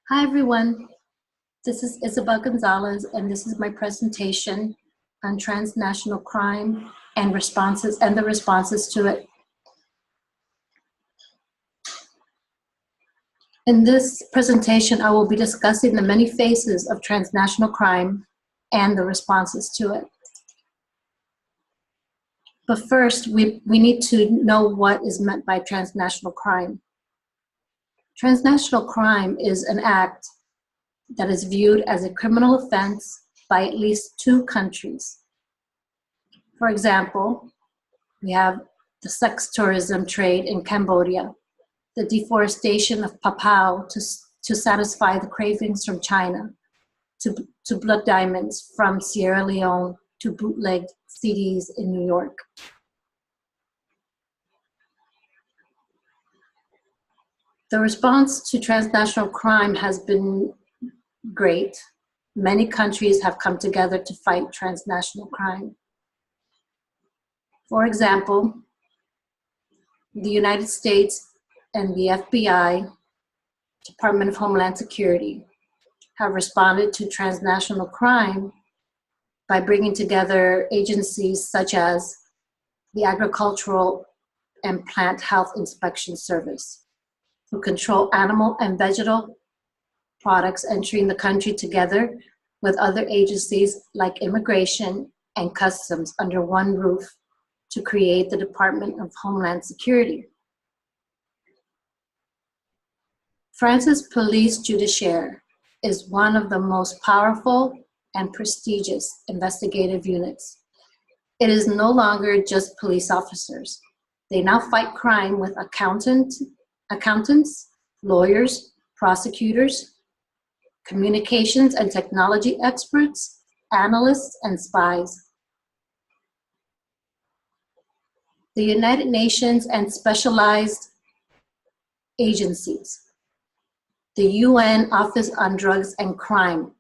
Hi everyone, this is Isabel Gonzalez and this is my presentation on transnational crime and the responses to it. In this presentation, I will be discussing the many faces of transnational crime and the responses to it. But first, we need to know what is meant by transnational crime. Transnational crime is an act that is viewed as a criminal offense by at least two countries. For example, we have the sex tourism trade in Cambodia, the deforestation of Papua to satisfy the cravings from China, to blood diamonds from Sierra Leone, to bootleg CDs in New York. The response to transnational crime has been great. Many countries have come together to fight transnational crime. For example, the United States and the FBI, Department of Homeland Security, have responded to transnational crime by bringing together agencies such as the Agricultural and Plant Health Inspection Service, who control animal and vegetal products entering the country, together with other agencies like Immigration and Customs under one roof to create the Department of Homeland Security. France's police judiciaire is one of the most powerful and prestigious investigative units. It is no longer just police officers. They now fight crime with accountants, lawyers, prosecutors, communications and technology experts, analysts, and spies. The United Nations and specialized agencies. The UN Office on Drugs and Crime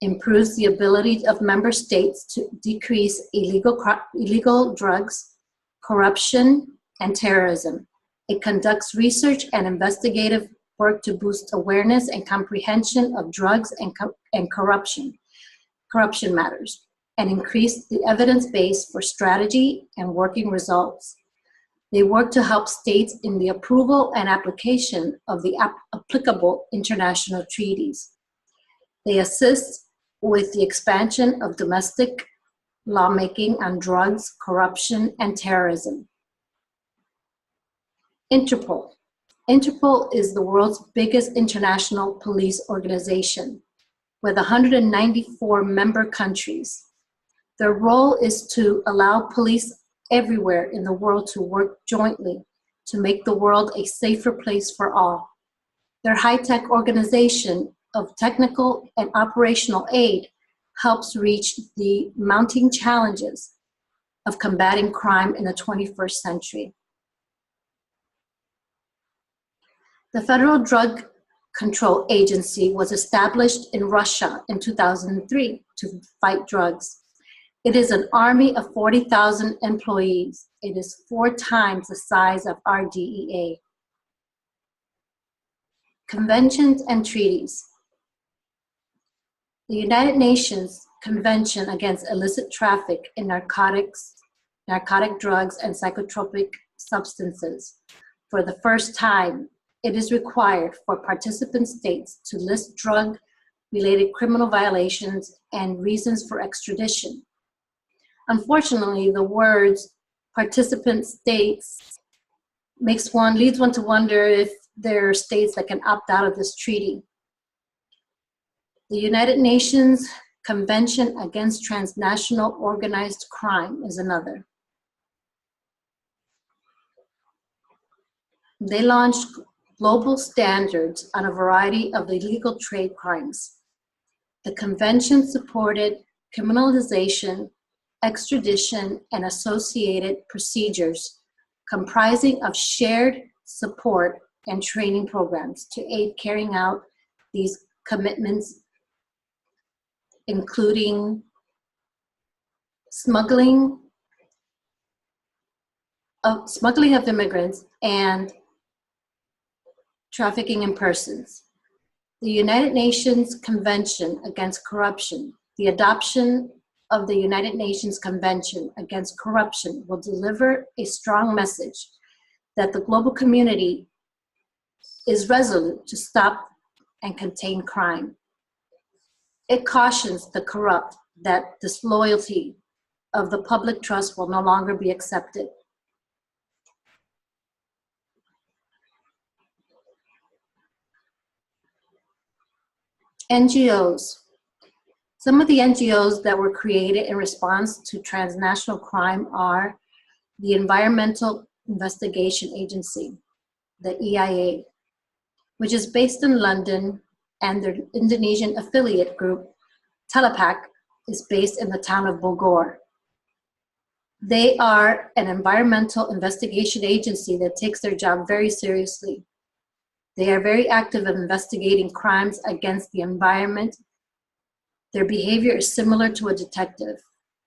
improves the ability of member states to decrease illegal drugs, corruption, and terrorism. It conducts research and investigative work to boost awareness and comprehension of drugs and corruption matters, and increase the evidence base for strategy and working results. They work to help states in the approval and application of the applicable international treaties. They assist with the expansion of domestic lawmaking on drugs, corruption, and terrorism. Interpol. Interpol is the world's biggest international police organization with 194 member countries. Their role is to allow police everywhere in the world to work jointly to make the world a safer place for all. Their high-tech organization of technical and operational aid helps reach the mounting challenges of combating crime in the 21st century. The Federal Drug Control Agency was established in Russia in 2003 to fight drugs. It is an army of 40,000 employees. It is 4 times the size of our DEA. Conventions and treaties. The United Nations Convention Against Illicit Traffic in Narcotic Drugs and Psychotropic Substances. For the first time, it is required for participant states to list drug-related criminal violations and reasons for extradition. Unfortunately, the words participant states leads one to wonder if there are states that can opt out of this treaty. The United Nations Convention Against Transnational Organized Crime is another. They launched global standards on a variety of illegal trade crimes. The convention supported criminalization, extradition, and associated procedures comprising of shared support and training programs to aid carrying out these commitments, including smuggling of immigrants and trafficking in persons. The United Nations Convention Against Corruption, the adoption of the United Nations Convention Against Corruption will deliver a strong message that the global community is resolute to stop and contain crime. It cautions the corrupt that disloyalty of the public trust will no longer be accepted. NGOs. Some of the NGOs that were created in response to transnational crime are the Environmental Investigation Agency, the EIA, which is based in London, and their Indonesian affiliate group, Telepak, is based in the town of Bogor. They are an environmental investigation agency that takes their job very seriously. They are very active in investigating crimes against the environment. Their behavior is similar to a detective.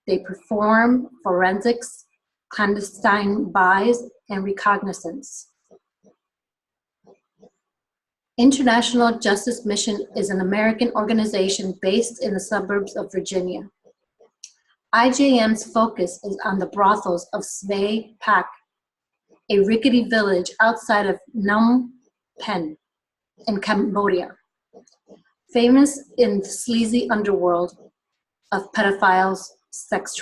They perform forensics, clandestine buys, and reconnaissance. International Justice Mission is an American organization based in the suburbs of Virginia. IJM's focus is on the brothels of Svay Pak, a rickety village outside of Phnom Penh in Cambodia, famous in the sleazy underworld of pedophiles, sex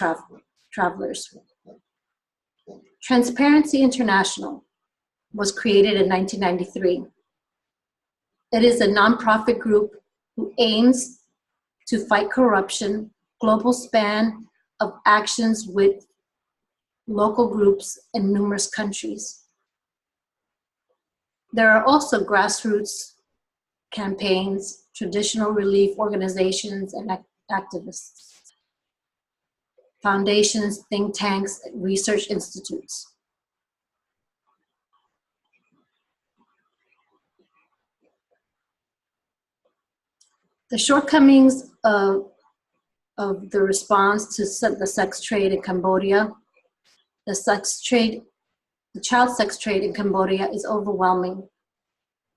travelers. Transparency International was created in 1993. It is a nonprofit group who aims to fight corruption, global span of actions with local groups in numerous countries. There are also grassroots campaigns, traditional relief organizations, and activists, foundations, think tanks, research institutes. The shortcomings of the response to the sex trade in Cambodia, the child sex trade in Cambodia is overwhelming.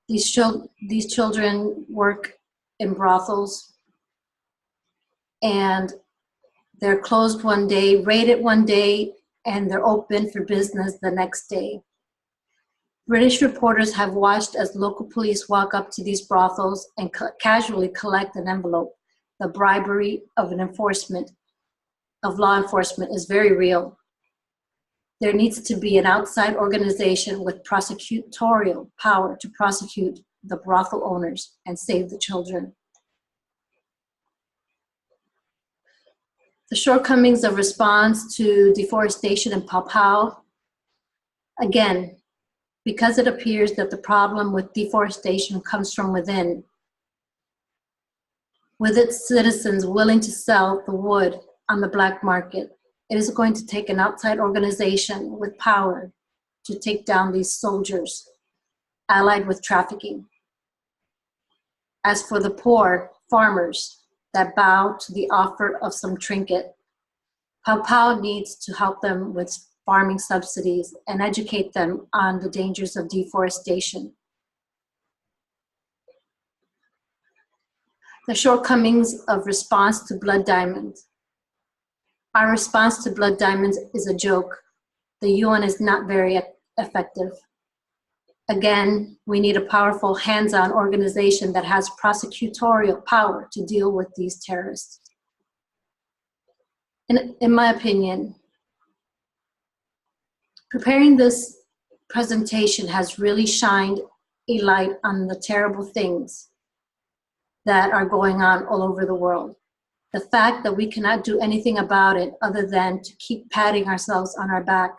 These children work in brothels, and they're closed one day, raided one day, and they're open for business the next day. British reporters have watched as local police walk up to these brothels and casually collect an envelope. The bribery of law enforcement is very real. There needs to be an outside organization with prosecutorial power to prosecute the brothel owners and save the children. The shortcomings of response to deforestation in Papua, again, because it appears that the problem with deforestation comes from within, with its citizens willing to sell the wood on the black market, it is going to take an outside organization with power to take down these soldiers, allied with trafficking. As for the poor farmers that bow to the offer of some trinket, Papua needs to help them with farming subsidies and educate them on the dangers of deforestation. The shortcomings of response to blood diamonds. Our response to blood diamonds is a joke. The UN is not very effective. Again, we need a powerful hands-on organization that has prosecutorial power to deal with these terrorists. In my opinion, preparing this presentation has really shined a light on the terrible things that are going on all over the world. The fact that we cannot do anything about it other than to keep patting ourselves on our back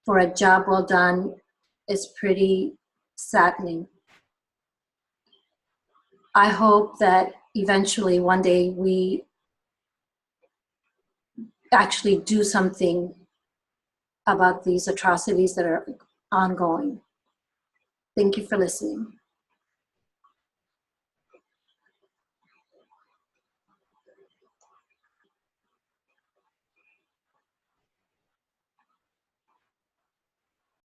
for a job well done is pretty saddening. I hope that eventually one day we actually do something about these atrocities that are ongoing. Thank you for listening.